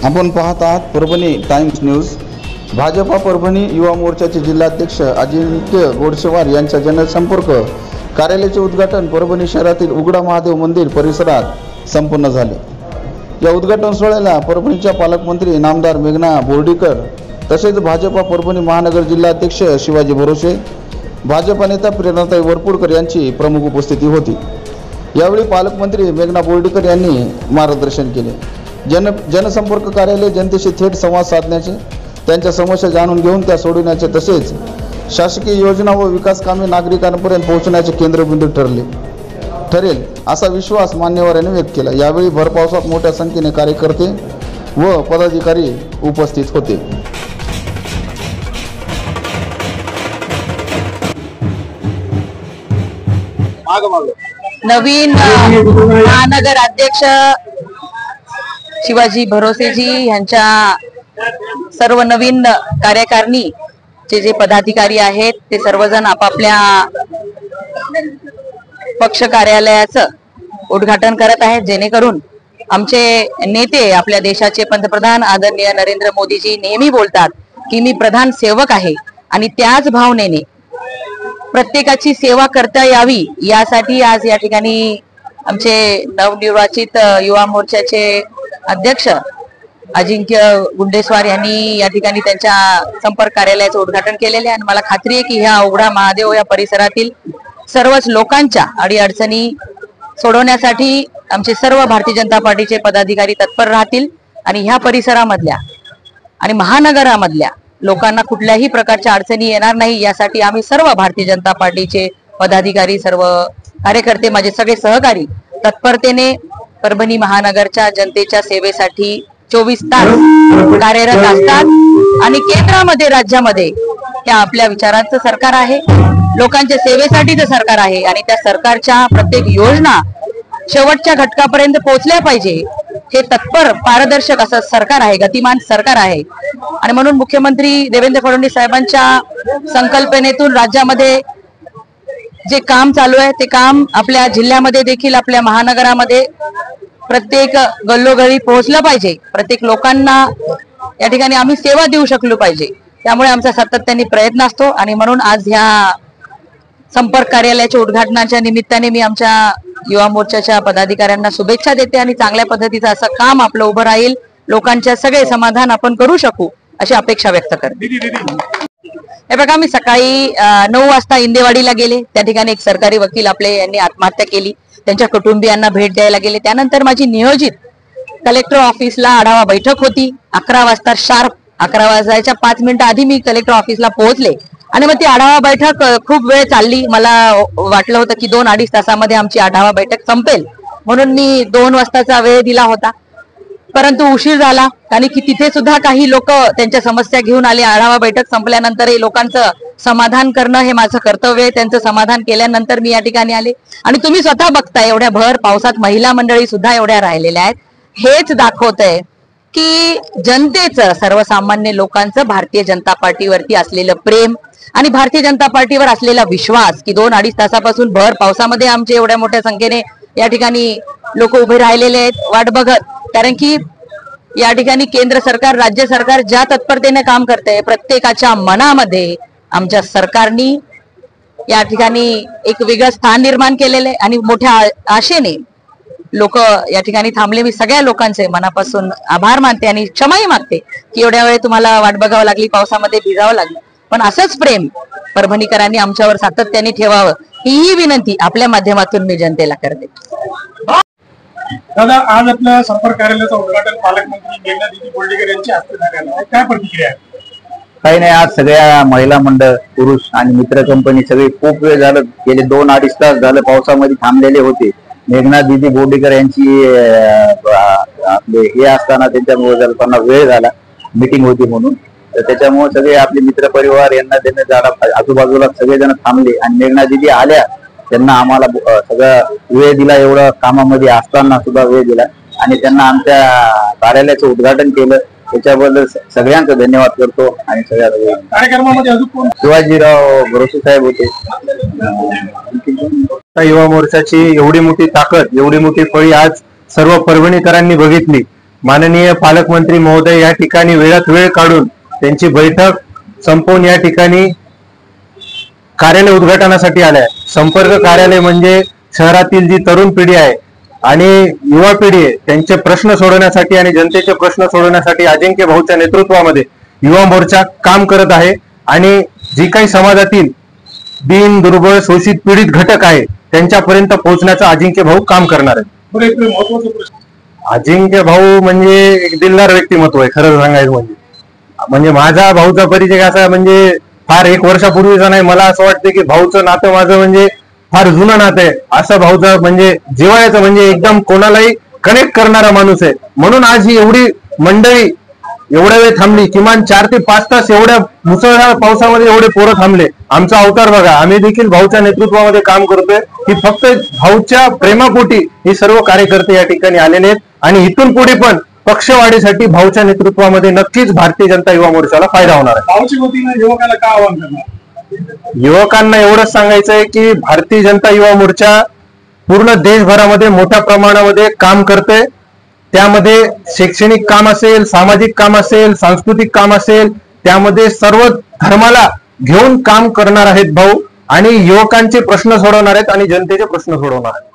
आपण पाहत आहात परभणी टाइम्स न्यूज। भाजपा परभणी युवा मोर्चाचे जिल्हाध्यक्ष अजिंक्य गोडसेवार यांच्या जनसंपर्क कार्यालयाचे उद्घाटन परभणी शहरातील उघडा महादेव मंदिर परिसरात संपन्न झाले। या उद्घाटन सोहळ्याला परभणीच्या पालकमंत्री नामदार मेघना बोर्डीकर तसेच भाजपा परभणी महानगर जिल्हाध्यक्ष शिवाजी भरोसे, भाजपा नेता प्रेरणाताई वरपुडकर यांची प्रमुख उपस्थिती होती। यावेळी पालकमंत्री मेघना बोर्डीकर यांनी मार्गदर्शन केले। जनसंपर्क कार्यालय जनतेशी थेट संवाद साधण्याचे, त्यांच्या समस्या जाणून घेऊन त्या सोडवण्याचे तसेच शासकीय योजना व विकास कामे नागरिकांपर्यंत पोहोचण्याचे केंद्रबिंदू ठरेल असा विश्वास मान्यवरांनी व्यक्त केला। यावेळी भर पावसात मोठ्या संख्येने कार्यकर्ते व पदाधिकारी उपस्थित होते। नवीन महानगर अध्यक्ष शिवाजी भरोसेजी यांच्या सर्व नवीन कार्यकारिणीचे जे पदाधिकारी आहेत ते सर्वजण आपापल्या पक्ष कार्यालयाचं उद्घाटन करत आहेत, जेणेकरून आमचे नेते आपल्या देशाचे पंतप्रधान आदरणीय नरेंद्र मोदीजी नेहमी बोलतात की मी प्रधान सेवक आहे आणि त्याच भावनेने प्रत्येकाची सेवा करता यावी यासाठी आज या ठिकाणी आमचे नवनिर्वाचित युवा मोर्चाचे अध्यक्ष अजिंक्य गुंडेस्वार यांनी या ठिकाणी त्यांच्या संपर्क कार्यालयाचं उद्घाटन केलेले आहे। आणि मला खात्री आहे की ह्या उघडा महादेव या परिसरातील सर्वच लोकांच्या अडीअडचणी सोडवण्यासाठी आमचे सर्व भारतीय जनता पार्टीचे पदाधिकारी तत्पर राहतील आणि ह्या परिसरामधल्या आणि महानगरामधल्या लोकांना कुठल्याही प्रकारच्या अडचणी येणार नाही यासाठी आम्ही सर्व भारतीय जनता पार्टीचे पदाधिकारी, सर्व कार्यकर्ते, माझे सगळे सहकारी तत्परतेने परभणी महानगरच्या जनतेच्या सेवेसाठी 24 तास कार्यरत असतात आणि केंद्रामध्ये राज्यामध्ये त्या आपल्या विचारांचं सरकार आहे, लोकांच्या सेवेसाठीचं सरकार आहे आणि त्या सरकारच्या प्रत्येक योजना शेवटच्या घटकापर्यंत पोहोचल्या पाहिजे हे तत्पर पारदर्शक असं सरकार आहे, गतिमान सरकार आहे। आणि म्हणून मुख्यमंत्री देवेंद्र फडणवीस साहेबांच्या संकल्पनेतून राज्यामध्ये जे काम चालू आहे ते काम आपल्या जिल्ह्यामध्ये देखील, आपल्या महानगरामध्ये प्रत्येक गल्लोगल्ली पोहोचलं पाहिजे, प्रत्येक लोकांना या ठिकाणी आम्ही सेवा देऊ शकलो पाहिजे। त्यामुळे आमचा सातत्याने प्रयत्न असतो आणि म्हणून आज ह्या संपर्क कार्यालयाच्या उद्घाटनाच्या निमित्ताने मी आमच्या युवा मोर्चाच्या पदाधिकाऱ्यांना शुभेच्छा देते आणि चांगल्या पद्धतीचं असं काम आपलं उभं राहील, लोकांच्या सगळे समाधान आपण करू शकू अशी अपेक्षा व्यक्त करते। हे बघा, मी सकाळी 9 वाजता इंदेवाडीला गेले, त्या ठिकाणी एक सरकारी वकील आपले यांनी आत्महत्या केली, त्यांच्या कुटुंबियांना भेट द्यायला गेले। त्यानंतर माझी नियोजित कलेक्टर ऑफिसला आढावा बैठक होती। 11 वाजता शार्प, 11 वाजायच्या 5 मिनिटं आधी मी कलेक्टर ऑफिसला पोहोचले आणि मग ती आढावा बैठक खूप वेळ चालली। मला वाटलं होतं की 2-2.5 तासामध्ये आमची आढावा बैठक संपेल, म्हणून मी 2 वाजताचा वेळ दिला होता, परंतु उशीर झाला कारण की तिथे सुद्धा काही लोक त्यांच्या समस्या घेऊन आले। आढावा बैठक संपल्यानंतरही लोकांचं समाधान करणं हे माझं कर्तव्य आहे। त्यांचं समाधान केल्यानंतर मी या ठिकाणी आले आणि तुम्ही स्वतः बघताय एवढ्या भर पावसात महिला मंडळी सुद्धा एवढ्या राहिलेल्या आहेत। हेच दाखवतंय की जनतेचं, सर्वसामान्य लोकांचं भारतीय जनता पार्टीवरती असलेलं प्रेम आणि भारतीय जनता पार्टीवर असलेला विश्वास की 2-2.5 तासापासून भर पावसामध्ये आमचे एवढ्या मोठ्या संख्येने या ठिकाणी लोक उभे राहिलेले आहेत वाट बघत। कारण की या ठिकाणी केंद्र सरकार, राज्य सरकार ज्या तत्परतेने काम करते, प्रत्येकाच्या मनामध्ये आमच्या सरकारने या ठिकाणी एक वेगळं स्थान निर्माण केलेलं आहे आणि मोठ्या आशेने लोक या ठिकाणी थांबले। मी सगळ्या लोकांचे मनापासून आभार मानते आणि क्षमाही मागते की एवढ्या वेळ तुम्हाला वाट बघावं लागली, पावसामध्ये भिजावं लागलं, पण असंच प्रेम परभणीकरांनी आमच्यावर सातत्याने ठेवावं ही विनंती आपल्या माध्यमातून मी जनतेला करते। दादा, आज आपल्या संपर्क कार्यालयाचं उद्घाटन पालकमंत्री मेघना बोर्डीकर यांच्या हस्ते झालेलं आहे, काय प्रतिक्रिया आहे? काही नाही, आज सगळ्या महिला मंडळ, पुरुष आणि मित्र कंपनी सगळे खूप वेळ झालं, गेले 2-2.5 तास झालं पावसामध्ये थांबलेले होते। मेघना बोर्डीकर यांची आपले हे असताना त्यांच्यामुळे त्यांना वेळ झाला, मीटिंग होती म्हणून, तर त्याच्यामुळे सगळे आपले मित्र परिवार यांना त्यांना झाला आजूबाजूला सगळेजण थांबले आणि मेघना आल्या, त्यांना आम्हाला सगळं वेळ दिला, एवढं कामामध्ये असताना सुद्धा वेळ दिला आणि त्यांना आमच्या कार्यालयाचं उद्घाटन केलं, त्याच्याबद्दल सगळ्यांचं धन्यवाद करतो। आणि सगळ्या कार्यक्रमामध्ये अजून शिवाजीराव भरोसे साहेब होते। युवा मोर्चाची एवढी मोठी ताकद, एवढी मोठी फळी आज सर्व परभणीकरांनी बघितली। माननीय पालकमंत्री महोदय या ठिकाणी वेळात वेळ काढून त्यांची बैठक संपवून या ठिकाणी कार्यालय उद्घाटनासाठी आले आहे. संपर्क कार्यालय म्हणजे शहरातील जी तरुण पिढी आहे आणि युवा पिढी आहे त्यांचे प्रश्न सोडवण्यासाठी आणि जनतेचे प्रश्न सोडवण्यासाठी अजिंक्य भाऊच्या नेतृत्वामध्ये युवा मोर्चा काम करत आहे. आणि जी काही समाजातील दीन दुर्बळ शोषित पीडित घटक आहे त्यांच्यापर्यंत पोहोचण्याचं अजिंक्य भाऊ काम करणार आहे. महत्वाचा प्रश्न, अजिंक्य भाऊ म्हणजे एक दिलदार व्यक्तिमत्व आहे खरं सांगायचं म्हणजे माझा भाऊचा परिचय असा म्हणजे फार 1 वर्षापूर्वीचा नाही. मला असं वाटतं की भाऊचं नातं माझं म्हणजे फार जुनं नातं आहे. असं भाऊचं म्हणजे जिव्हाळ्याचं म्हणजे एकदम कोणालाही कनेक्ट करणारा माणूस आहे. म्हणून आज ही एवढी मंडळी एवढ्या वेळ थांबली, किमान 4 ते 5 तास एवढ्या मुसळधार पावसामध्ये एवढे पोरं थांबले. आमचा अवतार बघा, आम्ही देखील भाऊच्या नेतृत्वामध्ये काम करतोय की फक्त भाऊच्या प्रेमापोटी हे सर्व कार्यकर्ते या ठिकाणी आलेले आहेत. आणि इथून पुढे पण पक्षवाढीसाठी भाऊच्या नेतृत्वामध्ये नक्कीच भारतीय जनता युवा मोर्चाला फायदा होणार आहे. भाऊच्या वतीनं युवकाला काय आवाहन करणार? युवकांना एवढंच सांगायचं आहे की भारतीय जनता युवा मोर्चा पूर्ण देशभरामध्ये मोठ्या प्रमाणामध्ये काम करते. त्यामध्ये शैक्षणिक काम असेल, सामाजिक काम असेल, सांस्कृतिक काम असेल, त्यामध्ये सर्व धर्माला घेऊन काम करणार आहेत भाऊ. आणि युवकांचे प्रश्न सोडवणार आहेत आणि जनतेचे प्रश्न सोडवणार आहेत.